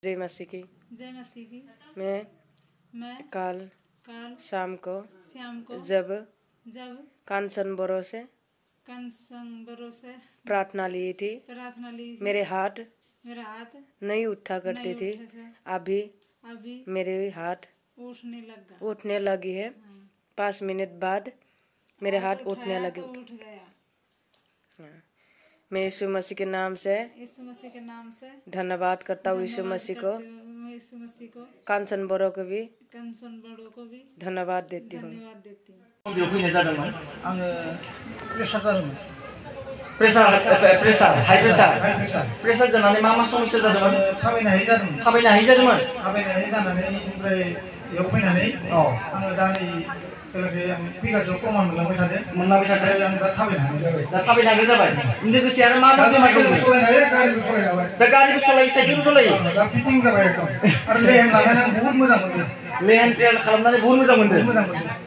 जय मसीह की। जय मसीह की। मैं कल शाम को जब कांचनबरो से प्रार्थना ली थी, मेरे हाथ नहीं उठा करती थी। अभी मेरे हाथ उठने लगी है। 5 मिनट बाद मेरे हाथ उठने लगे। मैं यीशु मसीह के नाम से धन्यवाद करता हूँ। यीशु मसीह को कांचनबरो को भी धन्यवाद देती हूँ। प्रेसार जानानै मा समस्या जादोंमोन? थाबायनो हायै जादोंमोन। बेयाव फैनानै आङो दा नै बिगासेयाव प्रमान मोनलांबाय थादों। आं दा थाबायनो हानाय जाबाय। लोगोसे आरो मा बेमार दं? सलायनो हायो, गारिबो सलायनो हाबाय। दा गारिबो सलायो, साइकेलबो सलायो। दा फिटिं जाबाय एकदम। आरो लेहेम लानानै आं बहुद मोजां मोनदों। लेहेम ट्रेल खालामनानै बहुद मोजां मोनदों।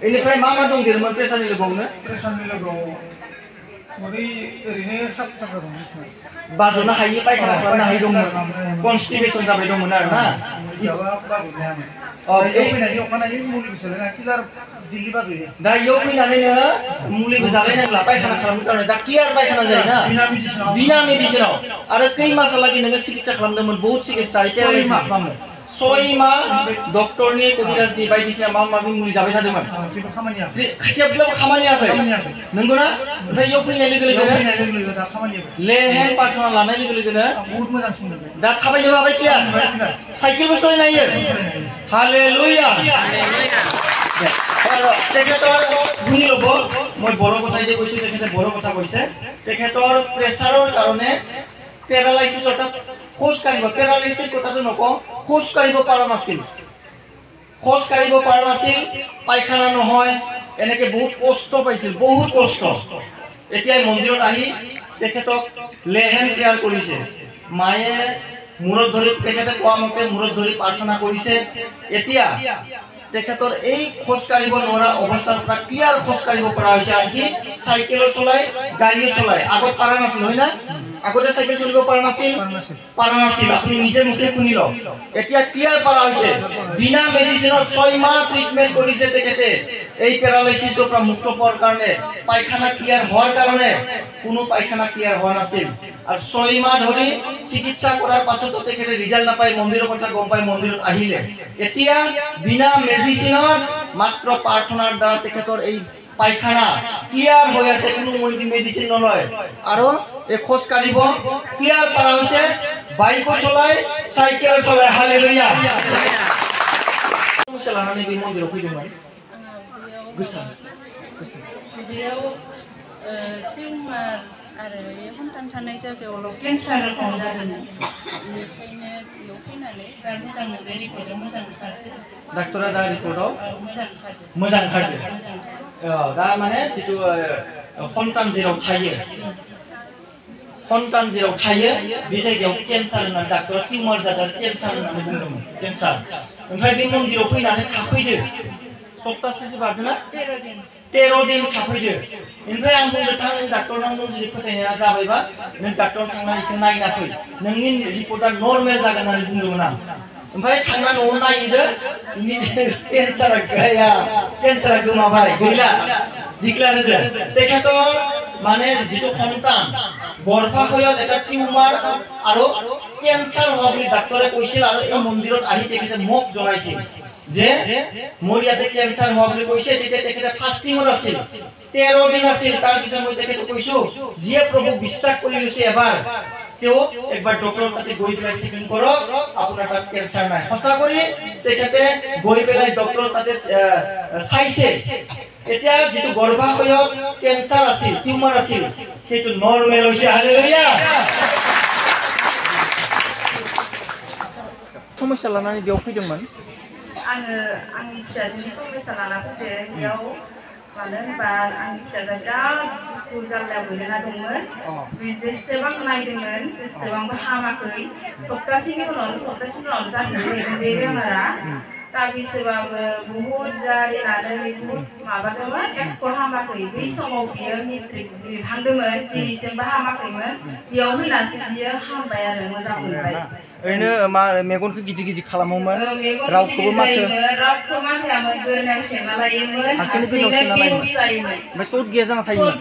बेनिफ्राय मा दंदेरोमोन प्रेसारनि लोगोआवनो? प्रेसारनि लोगोआव ओरैनो साखा दं। बाज'नो हायि, पायखाना खालामनो हायि दंमोन। कनस्टिपेसन जाबाय दंमोन आरो ना। बिजाबा बाज'नो हायामोन। फैनानै अखानायै मुलिबो सोलायना किलार दिल्ली बाज'यो। दा इयाव फैनानै नोङो मुलिबो जालायनांला, पायखाना खालामनो थाखाय दा क्लियार पायखाना जायोना बिना मेडिसिनाव। आरो खै मासहालागै नोङो सिकित्सा खालामदोंमोन? बहुत सिकित्सा खालामो। 6 माह डक्टरनि कबिराजनि बायदिसिना माबा माबि मुलि जाबाय थादोंमोन। खाथियावब्लाबो खामानि होआखै। नंगौना? ओमफ्राय इयाव फैनाय लोगो लोगो दा खामानि होबाय। लेहेम प्रार्थना लानाय लोगो लोगोनो बहुत मोजांसिन मोनबाय। दा थाबायनो हाबाय क्लियार। साइकेलबो सलायनो हायो। हालेलुया। তেখেতৰ শুনি ল'ব, মই বড়ো কথা যে কৈছোঁ, তেখেতে বড়ো কথা কৈছে। তেখেতৰ প্ৰেছাৰৰ কাৰণে পেৰালাইচিছ অৰ্থাৎ খোজ কাঢ়িব, পেৰালাইচিছ কথাটো নকওঁ, খোজ কাঢ়িব পৰা নাছিল। পায়খানা নহয়, এনেকৈ বহুত কষ্ট পাইছিল, বহুত কষ্ট। এতিয়া মন্দিৰত আহি তেখেতক লেহেম প্ৰেয়াৰ কৰিছে। মায়ে মূৰত ধৰি, তেখেতে কোৱা মতে মূৰত ধৰি প্ৰাৰ্থনা কৰিছে। এতিয়া তেখেতৰ এই খোজ কাঢ়িব নোৱাৰা অৱস্থাৰ পৰা ক্লিয়াৰ খোজ কাঢ়িব পৰা হৈছে। আনকি চাইকেলো চলায়, গাড়ীও চলায়। আগত পাৰা নাছিল, হয় না? আগতে চাইকেল চলিব পৰা নাছিল। আপুনি নিজে মুখে শুনি লওক। এতিয়া ক্লিয়াৰ পৰা হৈছে। বিনা মেডিচিনত 6 মাহ ট্ৰিটমেণ্ট কৰিছে তেখেতে এই পেৰালাইচিছৰ পৰা মুক্ত পোৱাৰ কাৰণে। পায়খানা ক্লিয়াৰ হোৱাৰ কাৰণে কোনো পায়খানা ক্লিয়াৰ হোৱা নাছিল। আৰু 6 মাহ ধৰি চিকিৎসা কৰাৰ পাছতো তেখেতে ৰিজাল্ট নাপায়। মন্দিৰৰ কথা গম পাই মন্দিৰত আহিলে। এতিয়া বিনা মেডিচিনত মাত্ৰ প্ৰাৰ্থনাৰ দ্বাৰা তেখেতৰ এই পায়খানা ক্লিয়াৰ হৈ আছে, কোনো মেডিচিন নলয়। আৰু এই খোজ কাঢ়িব ক্লিয়াৰ পৰা হৈছে। বাইকো চলায়, চাইকেল চলায়। হালেলুয়া। সমস্যা লানাनै बे মন্দিराव फैदोंमोन। बिदियाव टिउमार आरो हन्थान थानाय जायगायावल' केन्सार रखम जादोंमोन। बेनिखायनो बेयाव फैनानै दा मोजां मोनबाय। रिपर्टआ मोजां ओंखारदों। डाक्टरा दा रिपर्टआव मोजां ओंखारदों। दा माने जिथु हन्थान जेराव थायो बे जायगायाव केन्सार होननानै डाक्टरा टिउमार जादों, केन्सार होननानै बुंदोंमोन। केन्सार। ओमफ्राय बे मन्दिराव फैनानै थाफैदो। सप्तासेसो बारदोंना? 13 दिन थाफैदो। ओमफ्राय आं बुंनो थां डाक्टरनाव नों जुदि फोथायनाया जाबायबा नों डाक्टराव थांनानै बेखौ नायना फै। नोंनि रिपर्टआ नर्मेल जागोन होननानै बुंदोंमोन आं। ओमफ्राय थांना न'आव नायदो, केन्सारा गैया, केन्सारा गोमाबाय, गैला। ডিক্লেয়ার হয়েছে তেখেতৰ মানে যিটো সন্তান গৰ্ভাশয়ত এটা টিউমাৰ আৰু কেন্সাৰ হোৱা বুলি ডাক্তৰে কৈছিল। আৰু এই মন্দিৰত আহি তেখেতে মোক জনাইছিল যে মোৰ ইয়াতে কেন্সাৰ হোৱা বুলি কৈছে। তেতিয়া তেখেতে ফাষ্টিঙত আছিল, 13 দিন আছিল। তাৰ পিছত মই তেখেতক কৈছো যিয়ে প্ৰভুক বিশ্বাস কৰি লৈছে এবাৰ তেও একবাৰ ডক্টৰৰ তাতে গৈ পেলাই চেকিং কৰক, আপোনাৰ তাত কেন্সাৰ নাই। সঁচা কৰি তেখেতে গৈ পেলাই ডক্টৰৰ তাতে চাইছে। এতিয়া যেটো গৰ্ভাশয়ত কেন্সাৰ আছিল, টিউমাৰ আছিল, সেইটো নৰমেল হৈছে। হালেলুয়া। সমস্যা লানাनै बेयाव फैदोंमोन। आङो आंनि फिसाजोनि समस्या लाना फैदों। बेयाव मानो होनबा आंनि फिसाजोआ बिराद दुखु जारलायाव गोलैना दंमोन। जेसेबां नायदोंमोन जेसेबांबो हामाखै। सप्तासेनि उनाव जाहैदों बे बेमारा। दा बिसोरबाबो बहुद जारिनानै बहुद माबादोंमोन, एख' हामाखै। बै समाव बियो मेट्रिक लिरहांदोंमोन, दिनैसिमबो हामाखैमोन। बेयाव फैनासो बियो हामबाय आरो मोजां मोनबाय। ओरैनो मा मेगनखौ गिदिर गिदिर खालामोमोन रावखौबो माथो रावखौ माथोआमोन गोरनायाव सेना लायोमोन हारसिंनो गोरनायाव सेना लायोमोन ओमफ्राय तत गैया जाना थायोमोन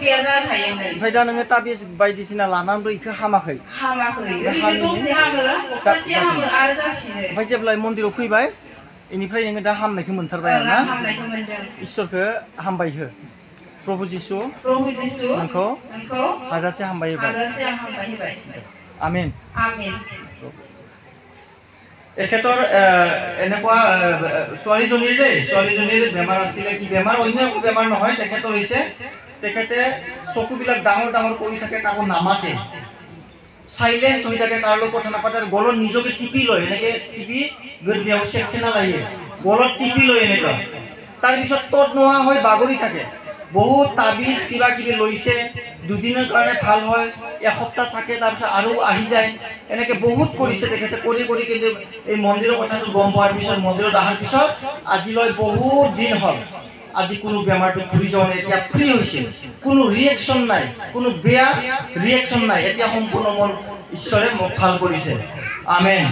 ओमफ्राय दा नोङो ताबिज बायदिसिना लानानैबो इखौ हामाखै ओमफ्राय जेब्ला मन्दिराव फैबाय इनिफ्राय नोङो दा हामनायखौ मोनथारबाय ना इसोरखौ हामबाय हो प्रभु जिशु नोंखौ हाजासे हामबाय होबाय आमेन এখেতৰ এনেকুৱা ছোৱালীজনীৰ দেই ছোৱালীজনীৰ বেমাৰ আছিলে কি বেমাৰ অন্য একো বেমাৰ নহয় তেখেতৰ হৈছে তেখেতে চকুবিলাক ডাঙৰ ডাঙৰ কৰি থাকে কাকো নামাতে সাইলেন্ট হৈ থাকে কাৰো লগত কথা নাপাতে গলত নিজকে টিপি লয় এনেকে টিপি গৰ্দিয়াও চেকচেনা লাগে গলত টিপি লয় এনেকা তাৰপিছত তত নোহোৱা হৈ বাগৰি থাকে বহুত তাবিজ কিবা কিবি লৈছে দুদিনৰ কাৰণে ভাল হয় এসপ্তাহ থাকে তাৰপিছত আৰু আহি যায় এনেকে বহুত কৰিছে তেখেতে কৰি কিন্তু এই মন্দিৰৰ কথাটো গম পোৱাৰ পিছত মন্দিৰত অহাৰ পিছত আজিলৈ বহুত দিন হ'ল আজি কোনো বেমাৰটো ঘূৰি যোৱা নাই এতিয়া ফ্ৰী হৈছে কোনো ৰিয়েকশ্যন নাই কোনো বেয়া ৰিয়েকশ্যন নাই এতিয়া সম্পূৰ্ণ মোৰ ঈশ্বৰে মোক ভাল কৰিছে আমেন